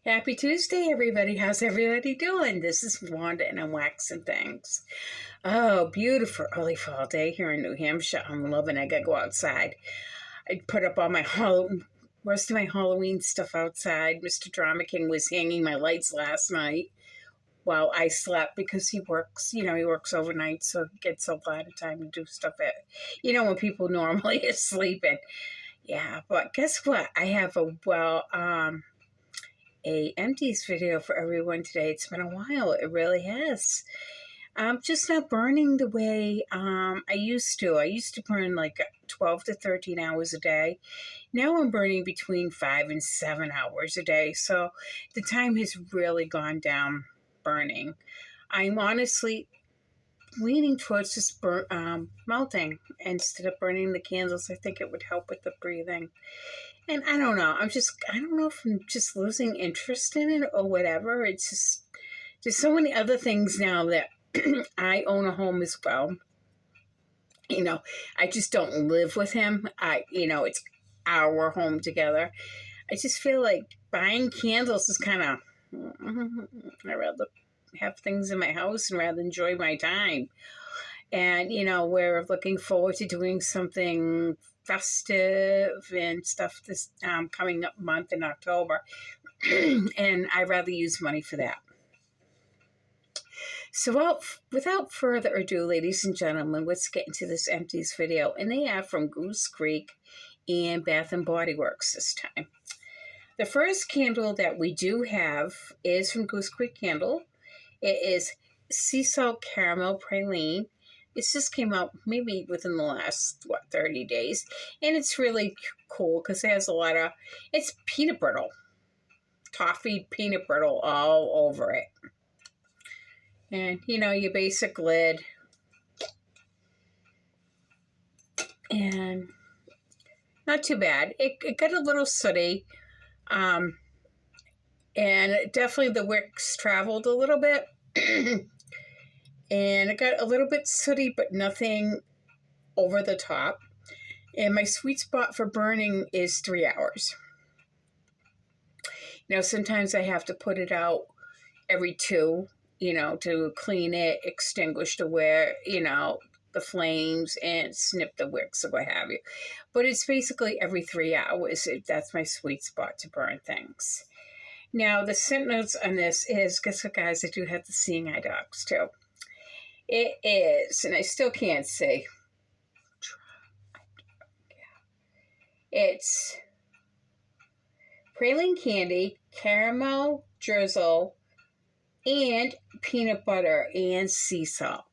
Happy Tuesday, everybody. How's everybody doing? This is Wanda, and I'm waxing things. Oh, beautiful early fall day here in New Hampshire. I'm loving it. I gotta go outside. I put up all my rest of my Halloween stuff outside. Mr. Drama King was hanging my lights last night while I slept because he works, he works overnight, so he gets a lot of time to do stuff when people normally are sleeping. Yeah, but guess what? I have a Empties video for everyone today. It's been a while. It really has. I'm just not burning the way I used to. I used to burn like 12 to 13 hours a day. Now I'm burning between 5 and 7 hours a day. So the time has really gone down burning. I'm honestly leaning towards just melting instead of burning the candles. I think it would help with the breathing. And I don't know. I don't know if I'm just losing interest in it or whatever. It's just, there's so many other things now that I own a home as well. I just don't live with him. It's our home together. I just feel like buying candles is kind of, I'd rather have things in my house and rather enjoy my time. And, we're looking forward to doing something festive and stuff this coming up month in October. And I'd rather use money for that. So without further ado, ladies and gentlemen, let's get into this Empties video. And they are from Goose Creek and Bath & Body Works this time. The first candle that we do have is from Goose Creek Candle. It is Sea Salt Caramel Praline. It just came out maybe within the last, 30 days. And it's really cool because it has it's peanut brittle. Toffee peanut brittle all over it. And, your basic lid. And not too bad. It got a little sooty. And definitely the wicks traveled a little bit. And it got a little bit sooty, but nothing over the top. And my sweet spot for burning is 3 hours. Sometimes I have to put it out every 2, to clean it, extinguish the flames and snip the wicks or what have you. But it's basically every 3 hours. That's my sweet spot to burn things. Now, the scent notes on this is, guess what, guys? I do have the seeing eye dogs, too. It is, and I still can't see. It's praline candy, caramel drizzle, and peanut butter and sea salt.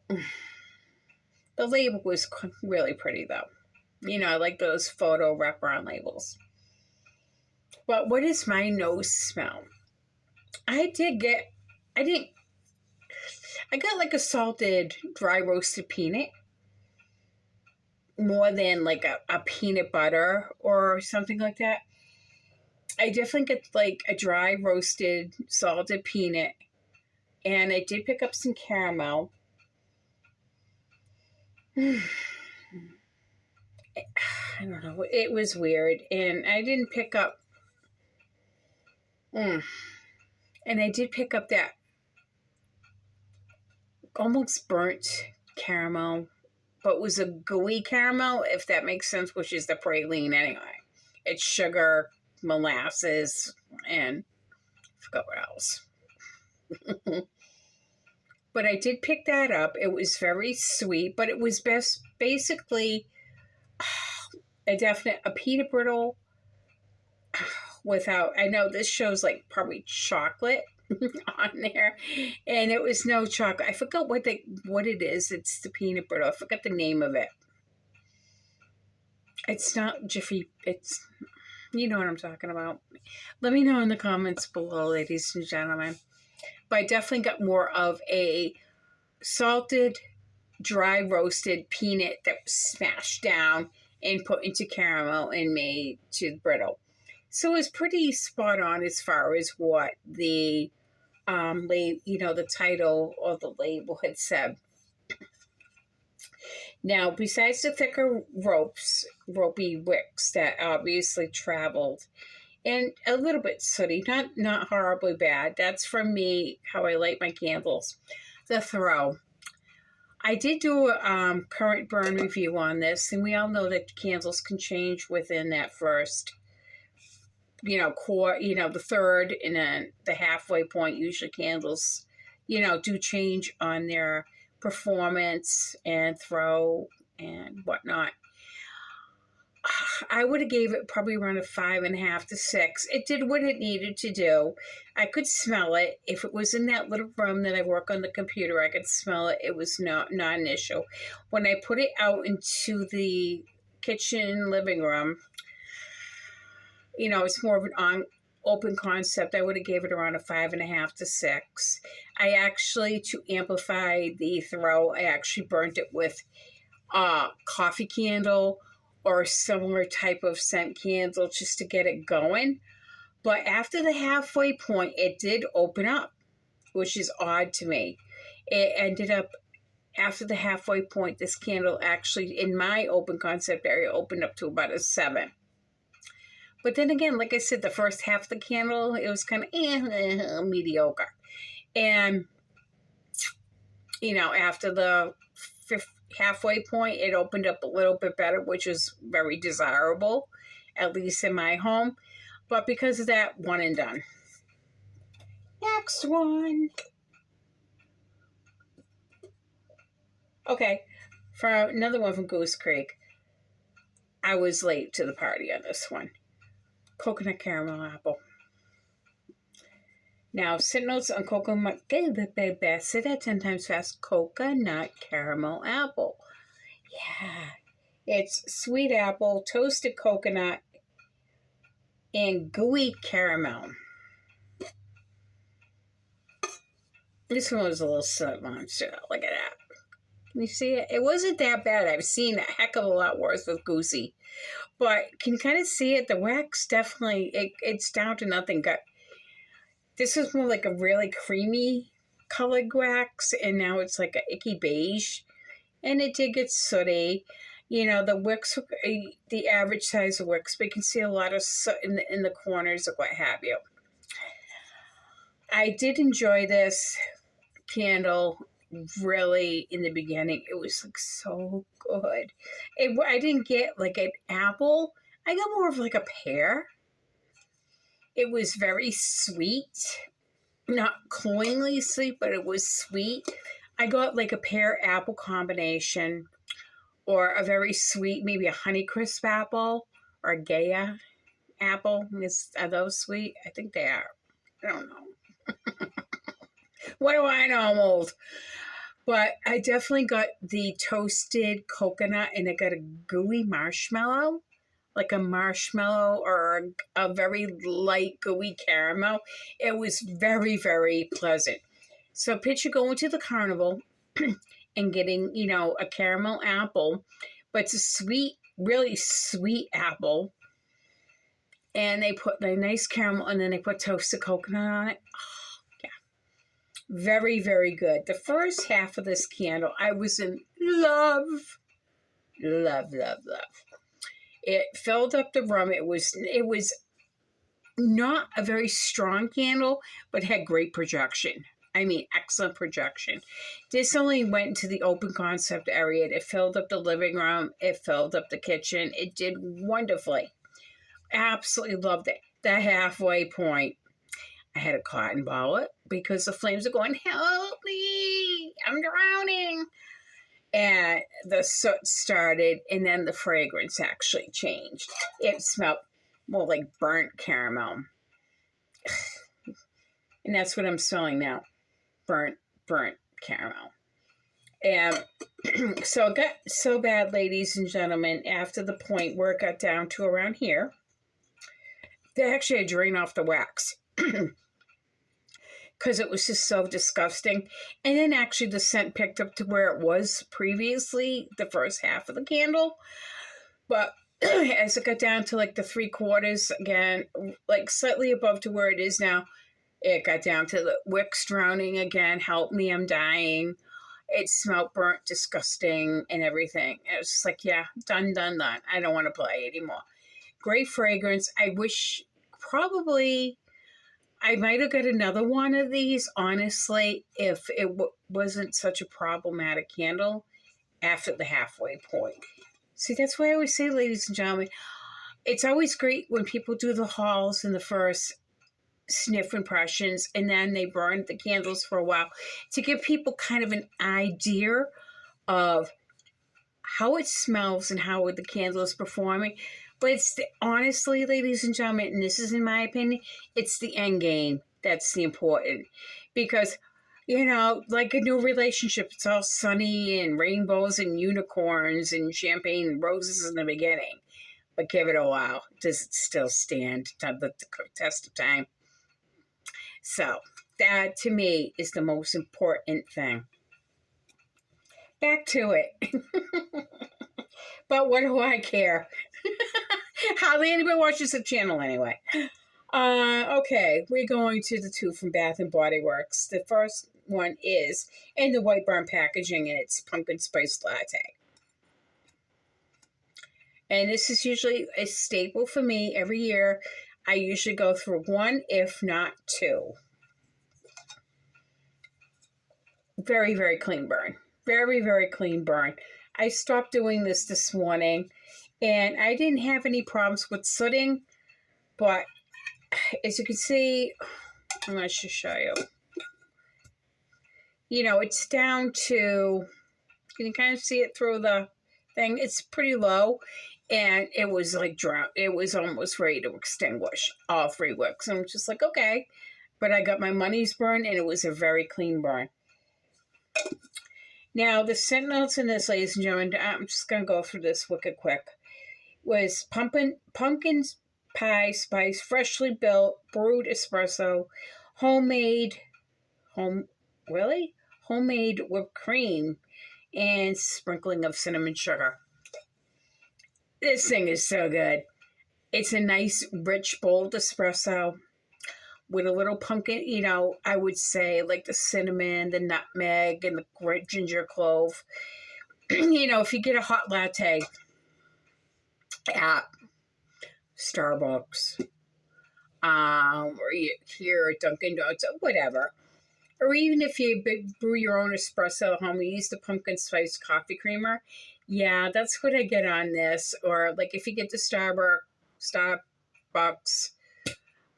The label was really pretty, though. I like those photo wraparound labels. But what is my nose smell? I got like a salted, dry roasted peanut more than like a peanut butter or something like that. I definitely get like a dry roasted, salted peanut. And I did pick up some caramel. I don't know. It was weird. And I didn't pick up. And I did pick up that almost burnt caramel, but was a gooey caramel, if that makes sense, which is the praline anyway. It's sugar, molasses, and I forgot what else. But I did pick that up. It was very sweet, but it was basically a peanut brittle without, I know this shows like probably chocolate on there, and it was no chocolate. I forgot what it is. It's the peanut brittle. I forgot the name of it. It's not Jiffy. It's, you know what I'm talking about. Let me know in the comments below, ladies and gentlemen. But I definitely got more of a salted, dry roasted peanut that was smashed down and put into caramel and made to brittle. So it was pretty spot on as far as what the the title or the label had said. Now, besides the thicker ropey wicks that obviously traveled, and a little bit sooty, not horribly bad. That's for me how I light my candles. The throw. I did do a current burn review on this, and we all know that candles can change within that first, the third and then the halfway point. Usually candles, do change on their performance and throw and whatnot. I would have gave it probably around a 5.5 to 6. It did what it needed to do. I could smell it. If it was in that little room that I work on the computer, I could smell it. It was not an issue. When I put it out into the kitchen living room, it's more of an open concept. I would have gave it around a 5.5 to 6. I actually, to amplify the throw, I actually burnt it with a coffee candle or a similar type of scent candle just to get it going. But after the halfway point, it did open up, which is odd to me. It ended up, after the halfway point, this candle actually, in my open concept area, opened up to about a 7. But then again, like I said, the first half of the candle, it was kind of mediocre. And, after the halfway point, it opened up a little bit better, which is very desirable, at least in my home. But because of that, one and done. Next one. Okay, for another one from Goose Creek. I was late to the party on this one. Coconut caramel apple. Now, sit notes on coconut. Say that 10 times fast. Coconut caramel apple. Yeah. It's sweet apple, toasted coconut, and gooey caramel. This one was a little sub monster. Look at that. Can you see it? It wasn't that bad. I've seen a heck of a lot worse with Goosey. But can you kind of see it? The wax definitely, it's down to nothing. This is more like a really creamy colored wax, and now it's like an icky beige. And it did get sooty. The wicks, the average size of wicks, but you can see a lot of soot in the corners of what have you. I did enjoy this candle really in the beginning. It was like so good. I didn't get like an apple. I got more of like a pear. It was very sweet, not cloyingly sweet, but it was sweet. I got like a pear apple combination, or a very sweet, maybe a Honeycrisp apple or a Gaia apple. Are those sweet? I think they are. I don't know. What do I know? I'm old. But I definitely got the toasted coconut, and I got a gooey marshmallow, like a marshmallow or a very light gooey caramel. It was very, very pleasant. So picture going to the carnival and getting, a caramel apple, but it's a sweet, really sweet apple. And they put the nice caramel, and then they put toasted coconut on it. Very, very good. The first half of this candle, I was in love. Love, love, love. It filled up the room. It was not a very strong candle, but had great projection. I mean, excellent projection. This only went into the open concept area. It filled up the living room. It filled up the kitchen. It did wonderfully. Absolutely loved it. The halfway point, I had a cotton ball it because the flames are going, help me, I'm drowning. And the soot started, and then the fragrance actually changed. It smelled more like burnt caramel. And that's what I'm smelling now. Burnt caramel. And so it got so bad, ladies and gentlemen, after the point where it got down to around here, they actually had to drain off the wax. Because it was just so disgusting. And then actually the scent picked up to where it was previously, the first half of the candle. But as it got down to like the 3/4, again, like slightly above to where it is now, it got down to the wicks drowning again. Help me, I'm dying. It smelled burnt, disgusting, and everything. It was just like, yeah, done. I don't want to play anymore. Great fragrance. I wish I might have got another one of these, honestly, if it wasn't such a problematic candle after the halfway point. See, that's why I always say, ladies and gentlemen, it's always great when people do the hauls in the first sniff impressions and then they burn the candles for a while to give people kind of an idea of how it smells and how the candle is performing. But honestly, ladies and gentlemen, and this is in my opinion, it's the end game that's the important. Because, like a new relationship, it's all sunny and rainbows and unicorns and champagne and roses in the beginning. But give it a while. Does it still stand the test of time? So that, to me, is the most important thing. Back to it. But what do I care? Hardly anybody watches the channel anyway. Okay, we're going to the two from Bath and Body Works. The first one is in the white brown packaging, and it's pumpkin spice latte. And this is usually a staple for me every year. I usually go through one, if not two. Very, very clean burn. Very, very clean burn. I stopped doing this morning, and I didn't have any problems with sooting, but as you can see, I'm going to show you. It's down to, you can kind of see it through the thing. It's pretty low, and it was like drowned. It was almost ready to extinguish all 3 wicks. I'm just like, okay. But I got my money's burn, and it was a very clean burn. Now, the scent notes in this, ladies and gentlemen, I'm just going to go through this wicked quick, was pumpkin pie spice, freshly built, brewed espresso, homemade whipped cream, and sprinkling of cinnamon sugar. This thing is so good. It's a nice, rich, bold espresso with a little pumpkin, I would say like the cinnamon, the nutmeg, and the great ginger clove. If you get a hot latte at Starbucks, or here at Dunkin' Donuts, or whatever, or even if you brew your own espresso at home, you use the pumpkin spice coffee creamer. Yeah, that's what I get on this. Or like if you get the Starbucks,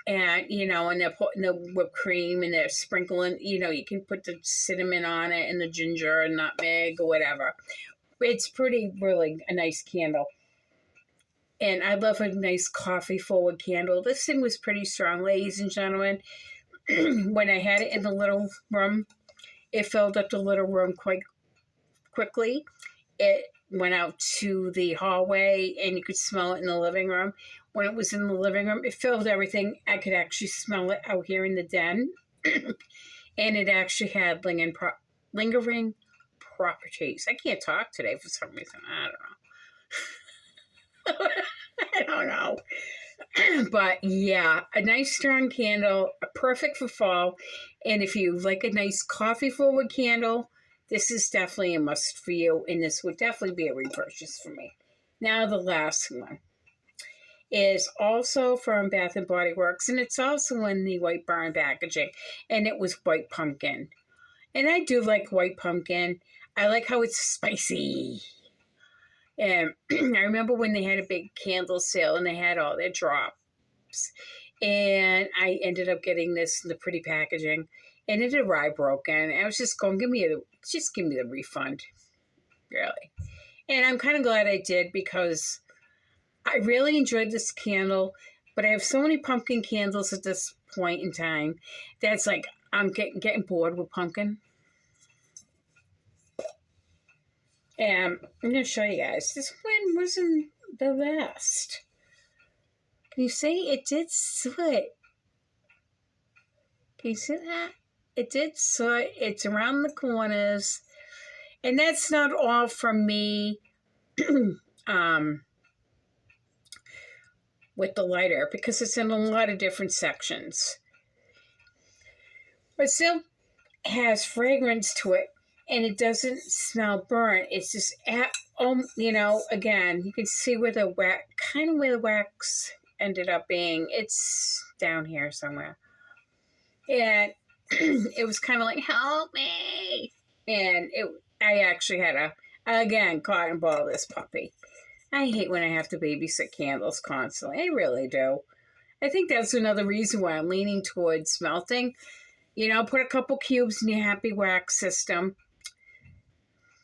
and and they're putting the whipped cream and they're sprinkling, you can put the cinnamon on it and the ginger and nutmeg or whatever. It's really a nice candle. And I love a nice coffee forward candle. This thing was pretty strong, ladies and gentlemen. When I had it in the little room, it filled up the little room quite quickly. It went out to the hallway, and you could smell it in the living room. When it was in the living room, it filled everything. I could actually smell it out here in the den. And it actually had lingering properties. I can't talk today for some reason. I don't know. I don't know. But yeah, a nice strong candle, perfect for fall. And if you like a nice coffee forward candle, this is definitely a must for you. And this would definitely be a repurchase for me. Now the last one is also from Bath and Body Works, and it's also in the white brown packaging, and it was white pumpkin. And I do like white pumpkin. I like how it's spicy. And I remember when they had a big candle sale and they had all their drops. And I ended up getting this in the pretty packaging, and it arrived broken. I was just going, give me the refund, really. And I'm kind of glad I did, because I really enjoyed this candle, but I have so many pumpkin candles at this point in time that's like I'm getting bored with pumpkin. And I'm going to show you guys. This one wasn't the best. Can you see? It did soot. Can you see that? It did soot. It's around the corners. And that's not all from me with the lighter, because it's in a lot of different sections. But still has fragrance to it, and it doesn't smell burnt. It's just, again, you can see where the wax ended up being, it's down here somewhere. And it was kind of like, help me. And I actually had again, cotton ball this puppy. I hate when I have to babysit candles constantly. I really do. I think that's another reason why I'm leaning towards melting. Put a couple cubes in your Happy Wax system.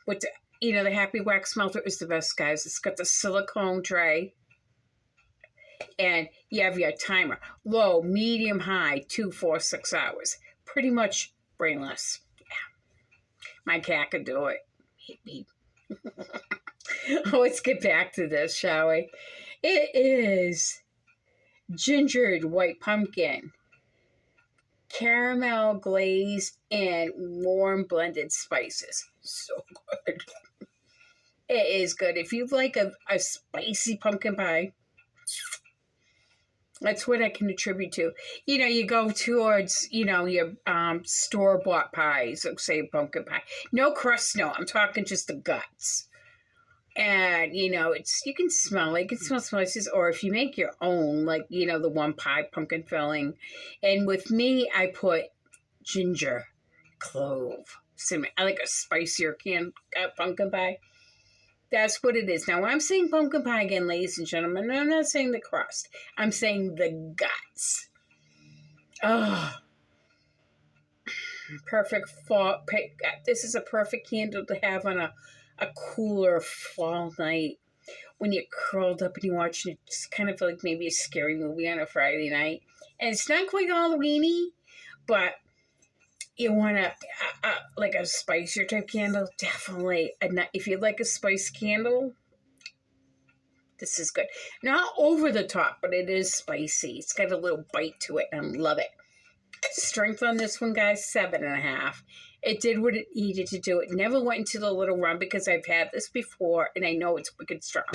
The Happy Wax melter is the best, guys. It's got the silicone tray. And you have your timer. Low, medium, high, 2, 4, 6 hours. Pretty much brainless. Yeah. My cat could do it. Beep, beep. Let's get back to this, shall we? It is gingered white pumpkin, caramel glazed, and warm blended spices. So good. It is good. If you like a spicy pumpkin pie, that's what I can attribute to. You go towards, your store-bought pies, like say pumpkin pie. No crust, no. I'm talking just the guts. And, you can smell it. You can smell spices. Or if you make your own, like, the one pie pumpkin filling. And with me, I put ginger, clove, cinnamon. I like a spicier pumpkin pie. That's what it is. Now, when I'm saying pumpkin pie again, ladies and gentlemen, I'm not saying the crust. I'm saying the guts. Oh, perfect fall. This is a perfect candle to have on a cooler fall night when you're curled up and you're watching it. It's kind of like maybe a scary movie on a Friday night. And it's not quite Halloween-y, but you want like a spicier type candle, definitely. If you like a spice candle, this is good. Not over the top, but it is spicy. It's got a little bite to it, and I love it. Strength on this one, guys, 7.5. It did what it needed to do. It never went into the little run because I've had this before, and I know it's wicked strong.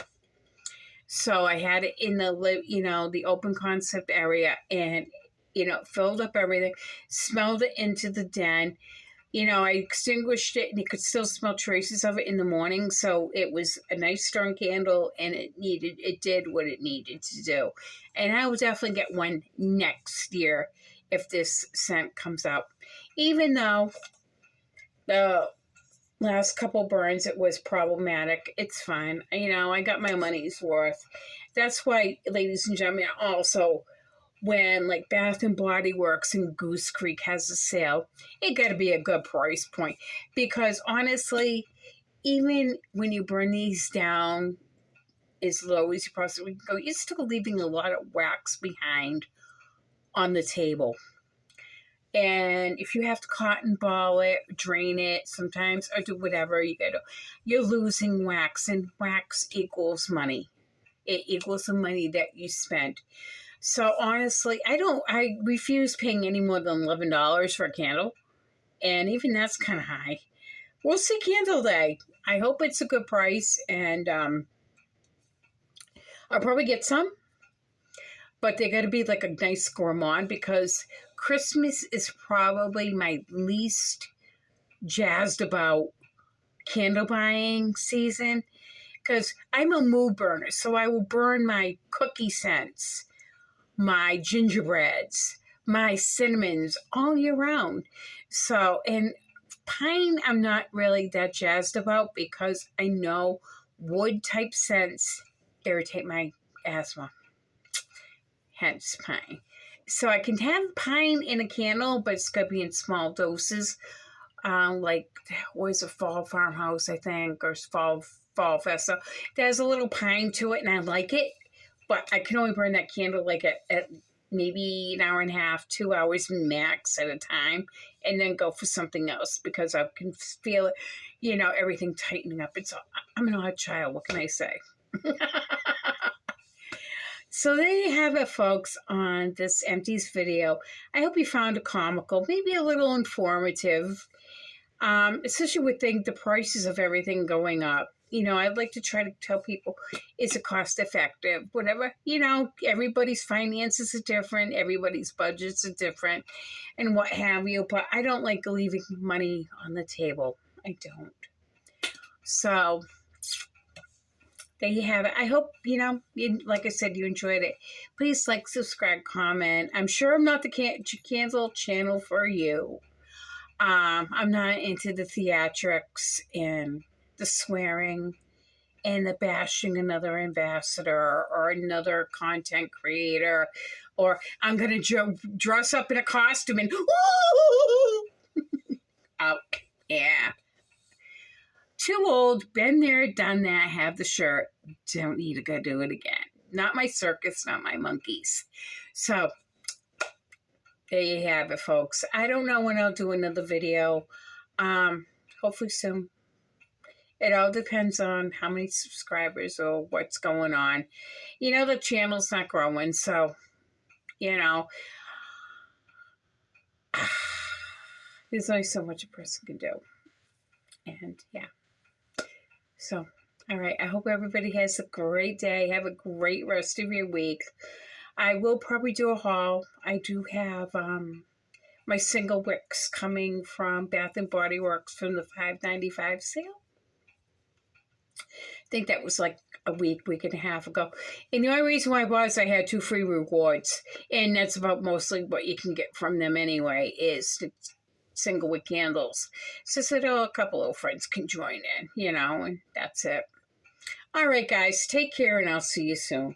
So I had it in the open concept area, and filled up everything, smelled it into the den. I extinguished it, and you could still smell traces of it in the morning. So it was a nice strong candle, and it did what it needed to do. And I will definitely get one next year if this scent comes out. Even though the last couple burns, it was problematic. It's fine. I got my money's worth. That's why, ladies and gentlemen, also, when like Bath and Body Works and Goose Creek has a sale, it got to be a good price point. Because honestly, even when you burn these down as low as you possibly can go, you're still leaving a lot of wax behind on the table. And if you have to cotton ball it, drain it sometimes, or do whatever you gotta, you're losing wax, and wax equals money. It equals the money that you spent. So honestly, I refuse paying any more than $11 for a candle. And even that's kind of high. We'll see Candle Day. I hope it's a good price, and I'll probably get some. But they got to be like a nice gourmand, because Christmas is probably my least jazzed about candle buying season, because I'm a mood burner. So I will burn my cookie scents, my gingerbreads, my cinnamons all year round. So, and pine, I'm not really that jazzed about, because I know wood type scents irritate my asthma. Hence pine. So I can have pine in a candle, but it's got to be in small doses. Like, was a Fall Farmhouse, I think, or Fall Festa. There's a little pine to it, and I like it. But I can only burn that candle like at maybe an hour and a half, 2 hours max at a time, and then go for something else, because I can feel it, everything tightening up. I'm an odd child. What can I say? So there you have it, folks, on this Empties video. I hope you found it comical, maybe a little informative, especially with the prices of everything going up. I'd like to try to tell people, is it cost effective? Whatever, everybody's finances are different, everybody's budgets are different, and what have you. But I don't like leaving money on the table. I don't. So there you have it. I hope, like I said, you enjoyed it. Please like, subscribe, comment. I'm sure I'm not the cancel channel for you. I'm not into the theatrics and the swearing and the bashing another ambassador or another content creator, or I'm going to dress up in a costume and, woo! Oh, yeah. Too old, been there, done that, have the shirt. Don't need to go do it again. Not my circus, not my monkeys. So, there you have it, folks. I don't know when I'll do another video. Hopefully soon. It all depends on how many subscribers or what's going on. The channel's not growing, so, there's only so much a person can do. And, yeah. So, all right. I hope everybody has a great day. Have a great rest of your week. I will probably do a haul. I do have my single wicks coming from Bath and Body Works from the $5.95 sale. I think that was like a week and a half ago. And the only reason why I had 2 free rewards. And that's about mostly what you can get from them anyway, is the single wick candles. So I said, a couple of friends can join in, and that's it. All right, guys, take care, and I'll see you soon.